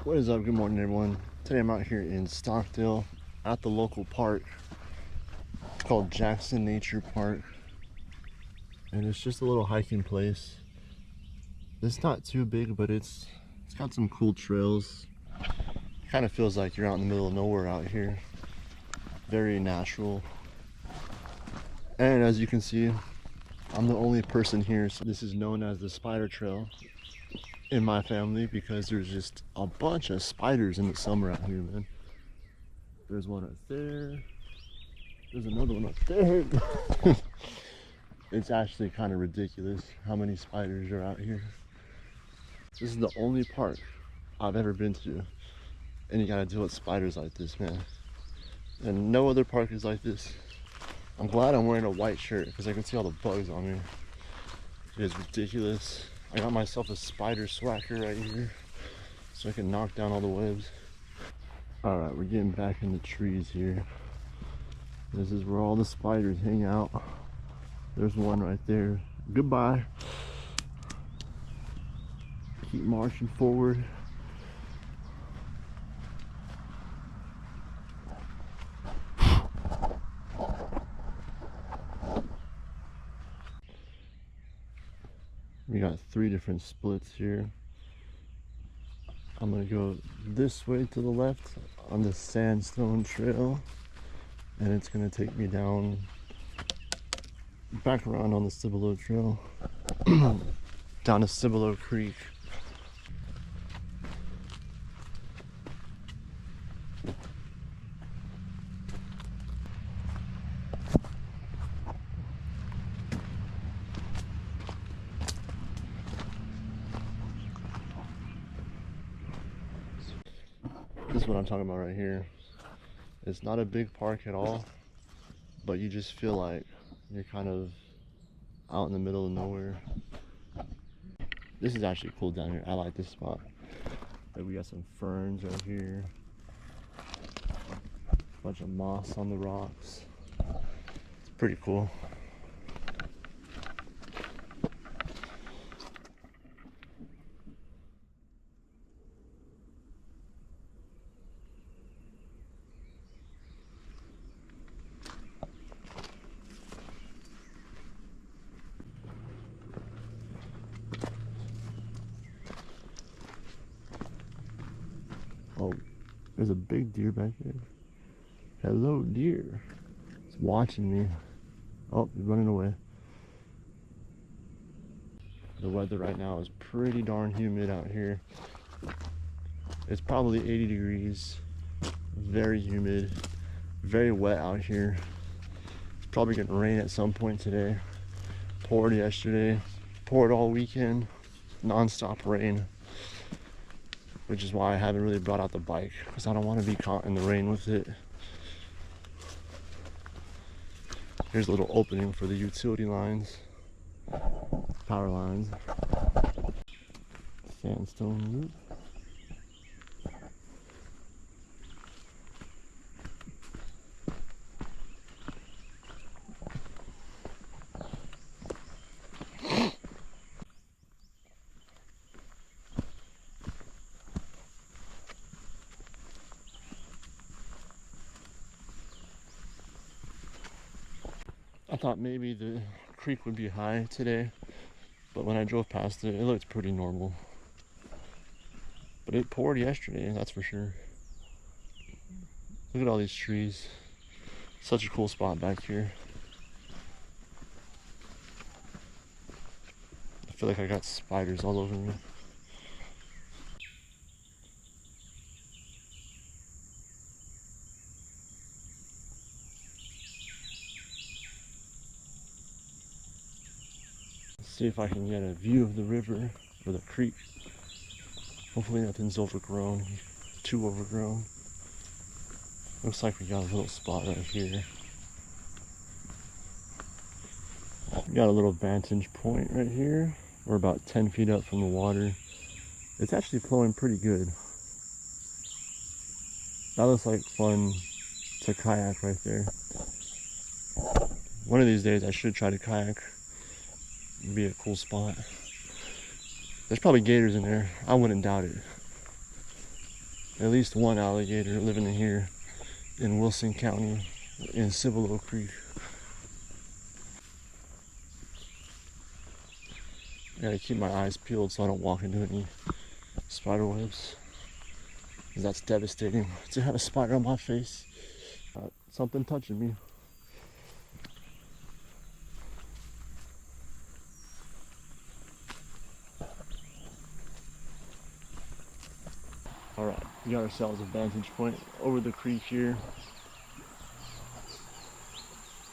What is up? Good morning, everyone. Today I'm out here in Stockdale at the local park. It's called Jackson Nature Park, and it's just a little hiking place. It's not too big, but it's got some cool trails. Kind of feels like you're out in the middle of nowhere out here. Very natural. And as you can see, I'm the only person here, so this is known as the Spider Trail in my family because there's just a bunch of spiders in the summer out here, man. There's one right there. There's another one up there. It's actually kind of ridiculous how many spiders are out here. This is the only park I've ever been to, and you gotta deal with spiders like this, man. And no other park is like this. I'm glad I'm wearing a white shirt because I can see all the bugs on me. It is ridiculous. I got myself a spider swacker right here so I can knock down all the webs. All right, we're getting back in the trees here. This is where all the spiders hang out. There's one right there. Goodbye. Keep marching forward. We got 3 different splits here. I'm gonna go this way to the left on the sandstone trail, and it's gonna take me down back around on the Cibolo trail down to Cibolo Creek. This is what I'm talking about right here. It's not a big park at all, but you just feel like you're kind of out in the middle of nowhere. This is actually cool down here. I like this spot. Like, we got some ferns right here. A bunch of moss on the rocks. It's pretty cool. Oh, there's a big deer back there. Hello, deer. It's watching me. Oh, he's running away. The weather right now is pretty darn humid out here. It's probably 80 degrees. Very humid. Very wet out here. It's probably gonna rain at some point today. Poured yesterday. Poured all weekend. Non-stop rain. Which is why I haven't really brought out the bike, because I don't want to be caught in the rain with it. Here's a little opening for the utility lines, power lines. Sandstone loop. I thought maybe the creek would be high today, but when I drove past it, it looked pretty normal. But it poured yesterday, that's for sure. Look at all these trees. Such a cool spot back here. I feel like I got spiders all over me. See if I can get a view of the river or the creek. Hopefully nothing's overgrown, too overgrown. Looks like we got a little spot right here. We got a little vantage point right here. We're about 10 feet up from the water. It's actually flowing pretty good. That looks like fun to kayak right there. One of these days I should try to kayak. It'd be a cool spot. There's probably gators in there. I wouldn't doubt it. at least one alligator living in here in Wilson County in Cibolo Creek. I gotta keep my eyes peeled so I don't walk into any spider webs, because that's devastating to have a spider on my face. Something touching me. All right, we got ourselves a vantage point over the creek here.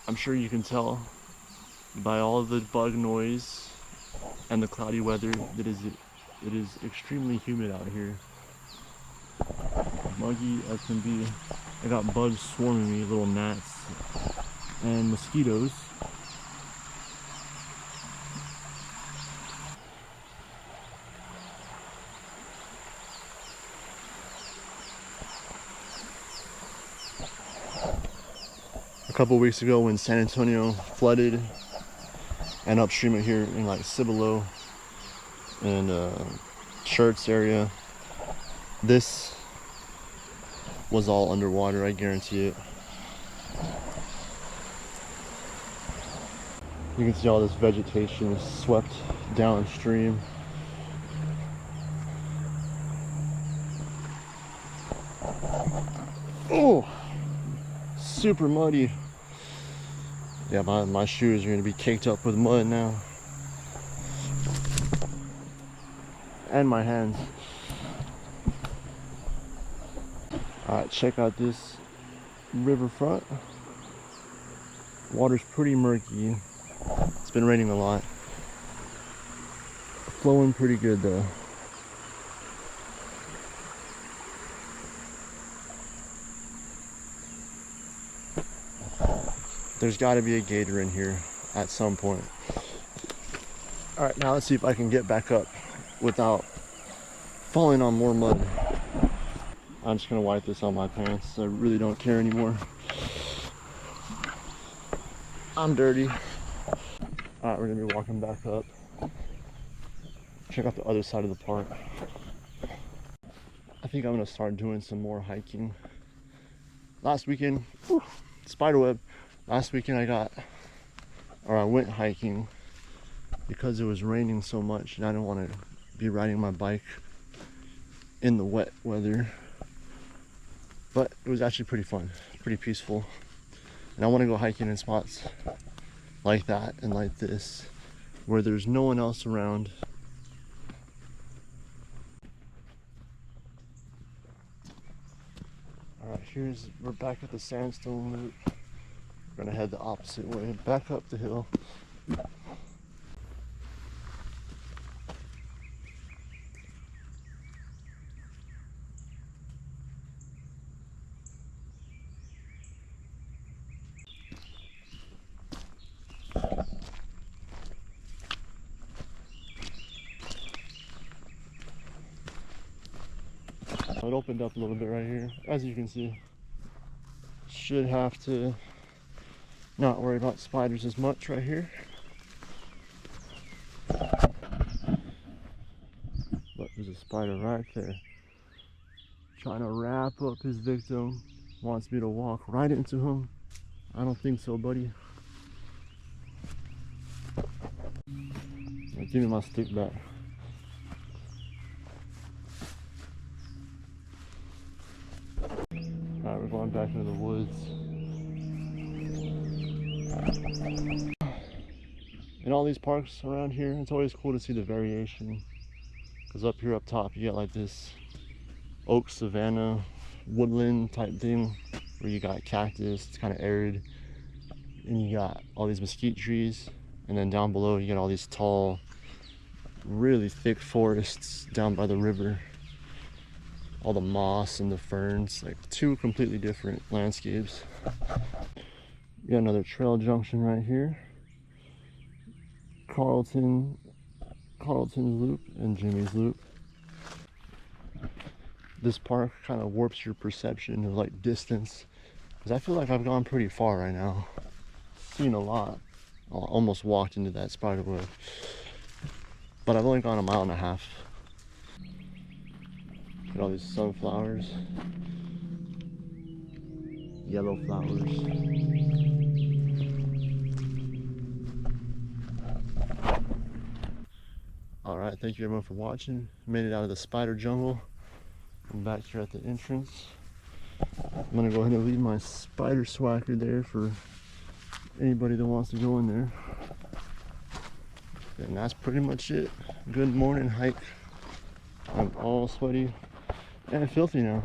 I'm sure you can tell by all the bug noise and the cloudy weather that it is extremely humid out here. Muggy as can be. I got bugs swarming me, little gnats and mosquitoes. A couple weeks ago when San Antonio flooded and upstream of here in like Cibolo and Shirts area, this was all underwater, I guarantee it. You can see all this vegetation is swept downstream. Oh, super muddy. Yeah, my shoes are gonna be caked up with mud now. And my hands. Alright, check out this riverfront. Water's pretty murky. It's been raining a lot. Flowing pretty good though. There's got to be a gator in here at some point. All right, now let's see if I can get back up without falling on more mud. I'm just gonna wipe this on my pants. I really don't care anymore. I'm dirty. All right, we're gonna be walking back up. Check out the other side of the park. I think I'm gonna start doing some more hiking. Last weekend, spiderweb. Last weekend I went hiking because it was raining so much and I didn't want to be riding my bike in the wet weather. But it was actually pretty fun, pretty peaceful. And I want to go hiking in spots like that and like this, where there's no one else around. All right, we're back at the sandstone loop. We're gonna head the opposite way, back up the hill. It opened up a little bit right here, as you can see. Should have to not worry about spiders as much right here. But there's a spider right there, trying to wrap up his victim. Wants me to walk right into him. I don't think so, buddy. Now, give me my stick back. Alright, we're going back into the woods. In all these parks around here, it's always cool to see the variation. Because up here up top, you got like this oak savanna woodland type thing where you got cactus, it's kind of arid. And you got all these mesquite trees. And then down below, you got all these tall, really thick forests down by the river. All the moss and the ferns, like two completely different landscapes. We got another trail junction right here. Carlton's Loop and Jimmy's Loop. This park kind of warps your perception of like distance, because I feel like I've gone pretty far right now. Seen a lot. I almost walked into that spider web, but I've only gone 1.5 miles. Look at all these sunflowers, yellow flowers. Alright, thank you everyone for watching. Made it out of the spider jungle. I'm back here at the entrance. I'm gonna go ahead and leave my spider swagger there for anybody that wants to go in there. And that's pretty much it. Good morning hike. I'm all sweaty and filthy now.